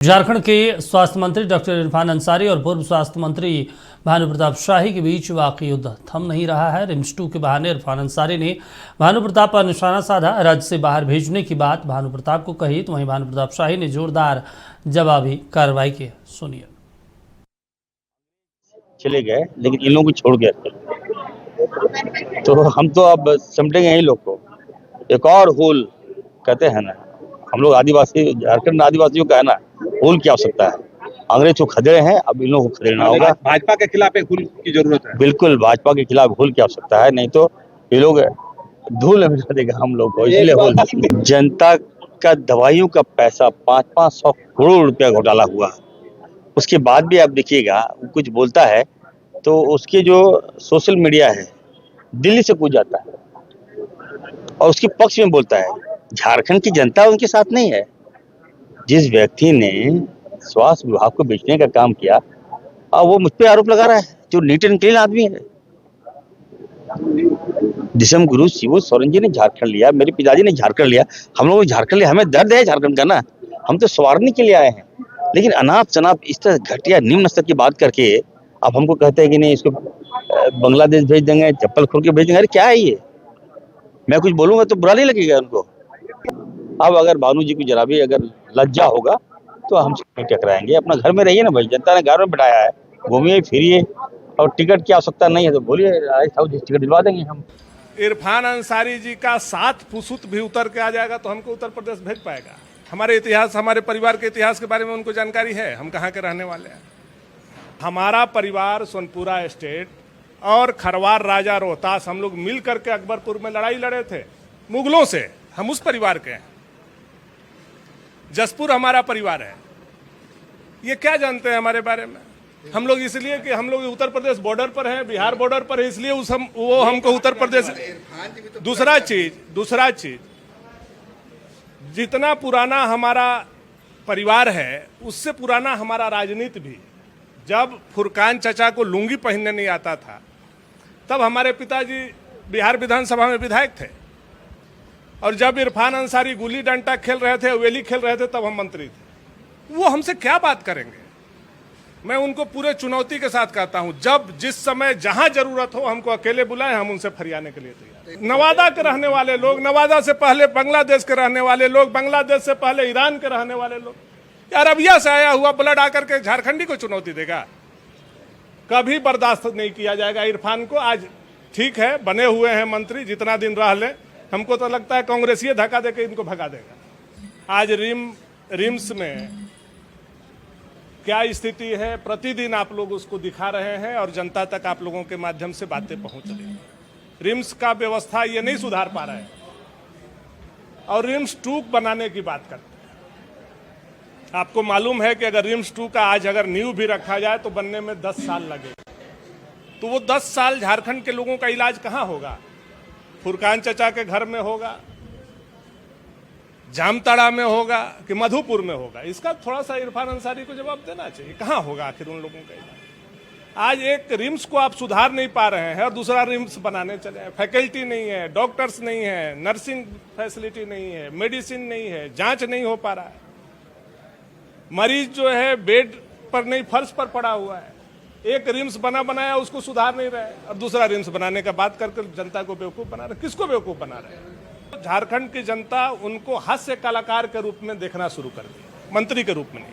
झारखंड के स्वास्थ्य मंत्री डॉक्टर इरफान अंसारी और पूर्व स्वास्थ्य मंत्री भानु प्रताप शाही के बीच वाकई युद्ध थम नहीं रहा है। रिम्स 2 के बहाने इरफान अंसारी ने भानु प्रताप पर निशाना साधा। राज्य से बाहर भेजने की बात भानु प्रताप को कही तो वहीं भानु प्रताप शाही ने जोरदार जवाबी कार्रवाई की। सुनिए। चले गए लेकिन इन लोगों को छोड़ गए तो हम तो अब समझेंगे इन लोग को एक और होल कहते हैं ना, हम लोग आदिवासी झारखंड आदिवासियों का है ना, होल की आवश्यकता है। अंग्रेज तो खदेड़े हैं, अब इन लोगों को खदेड़ना होगा। भाजपा के खिलाफ एक होल की जरूरत है। बिल्कुल भाजपा के खिलाफ होल की आवश्यकता है, नहीं तो ये लोग धूल मिला देगा हम लोग को, इसलिए होल। जनता का दवाइयों का पैसा 500 करोड़ रुपया घोटाला हुआ, उसके बाद भी आप देखिएगा कुछ बोलता है तो उसके जो सोशल मीडिया है दिल्ली से कूद जाता है और उसके पक्ष में बोलता है। झारखंड की जनता उनके साथ नहीं है। जिस व्यक्ति ने स्वास्थ्य विभाग को बेचने का काम किया, अब वो मुझ पे आरोप लगा रहा है, जो नीट एंड क्लीन आदमी है। दिसम गुरु शिबू सोरेन जी ने झारखंड लिया, मेरे पिताजी ने झारखंड लिया, हम लोग झारखंड लिया। हमें दर्द है झारखंड का ना, हम तो संवारने के लिए आए हैं। लेकिन अनाप शनाप इस तरह घटिया निम्न स्तर की बात करके आप हमको कहते हैं कि नहीं इसको बांग्लादेश भेज देंगे, चप्पल खोल के भेज देंगे। अरे क्या है ये? मैं कुछ बोलूंगा तो बुरा नहीं लगेगा उनको। अब अगर भानु जी को जरा भी अगर लज्जा होगा तो हमसे नहीं टकराएंगे। अपना घर में रहिए ना भाई, जनता ने घर में बिठाया है, घूमिए फिरिए। और टिकट की आवश्यकता नहीं है तो बोलिए, टिकट दिलवा देंगे हम। इरफान अंसारी जी का 7 फुसुत भी उतर के आ जाएगा तो हमको उत्तर प्रदेश भेज पाएगा? हमारे इतिहास, हमारे परिवार के इतिहास के बारे में उनको जानकारी है, हम कहाँ के रहने वाले हैं। हमारा परिवार सोनपुरा स्टेट और खरवार राजा रोहतास, हम लोग मिल करके अकबरपुर में लड़ाई लड़े थे मुगलों से, हम उस परिवार के हैं। जसपुर हमारा परिवार है। ये क्या जानते हैं हमारे बारे में? हम लोग इसलिए कि हम लोग उत्तर प्रदेश बॉर्डर पर हैं, बिहार बॉर्डर पर है, इसलिए वो हमको उत्तर प्रदेश। दूसरा चीज जितना पुराना हमारा परिवार है उससे पुराना हमारा राजनीति भी। जब फुरकान चचा को लुंगी पहनने नहीं आता था तब हमारे पिताजी बिहार विधानसभा में विधायक थे, और जब इरफान अंसारी गुल्ली डंडा खेल रहे थे, वेली खेल रहे थे, तब हम मंत्री थे। वो हमसे क्या बात करेंगे? मैं उनको पूरे चुनौती के साथ कहता हूं, जब जिस समय जहां जरूरत हो हमको अकेले बुलाएं, हम उनसे फरियाने के लिए तैयार। नवादा के रहने वाले लोग, नवादा से पहले बांग्लादेश के रहने वाले लोग, बांग्लादेश से पहले ईरान के रहने वाले लोग, अरबिया से आया हुआ ब्लड आकर के झारखंडी को चुनौती देगा? कभी बर्दाश्त नहीं किया जाएगा इरफान को। आज ठीक है, बने हुए हैं मंत्री, जितना दिन रह ले, हमको तो लगता है कांग्रेसिये धक्का देकर इनको भगा देगा। आज रिम्स में क्या स्थिति है, प्रतिदिन आप लोग उसको दिखा रहे हैं और जनता तक आप लोगों के माध्यम से बातें पहुंच रही हैं। रिम्स का व्यवस्था ये नहीं सुधार पा रहा है और रिम्स 2 बनाने की बात करते हैं। आपको मालूम है कि अगर रिम्स 2 का आज अगर नींव भी रखा जाए तो बनने में 10 साल लगेगा। तो वो 10 साल झारखंड के लोगों का इलाज कहाँ होगा? फुरकान चचा के घर में होगा, जामताड़ा में होगा कि मधुपुर में होगा? इसका थोड़ा सा इरफान अंसारी को जवाब देना चाहिए। कहाँ होगा आखिर उन लोगों का इलाज? आज एक रिम्स को आप सुधार नहीं पा रहे हैं और दूसरा रिम्स बनाने चले हैं। फैकल्टी नहीं है, डॉक्टर्स नहीं है, नर्सिंग फैसिलिटी नहीं है, मेडिसिन नहीं है, जांच नहीं हो पा रहा है। मरीज जो है बेड पर नहीं, फर्श पर पड़ा हुआ है। एक रिम्स बनाया उसको सुधार नहीं रहे और दूसरा रिम्स बनाने का बात करके जनता को बेवकूफ बना रहे। किसको बेवकूफ बना रहे? झारखंड की जनता उनको हास्य कलाकार के रूप में देखना शुरू कर दी, मंत्री के रूप में नहीं।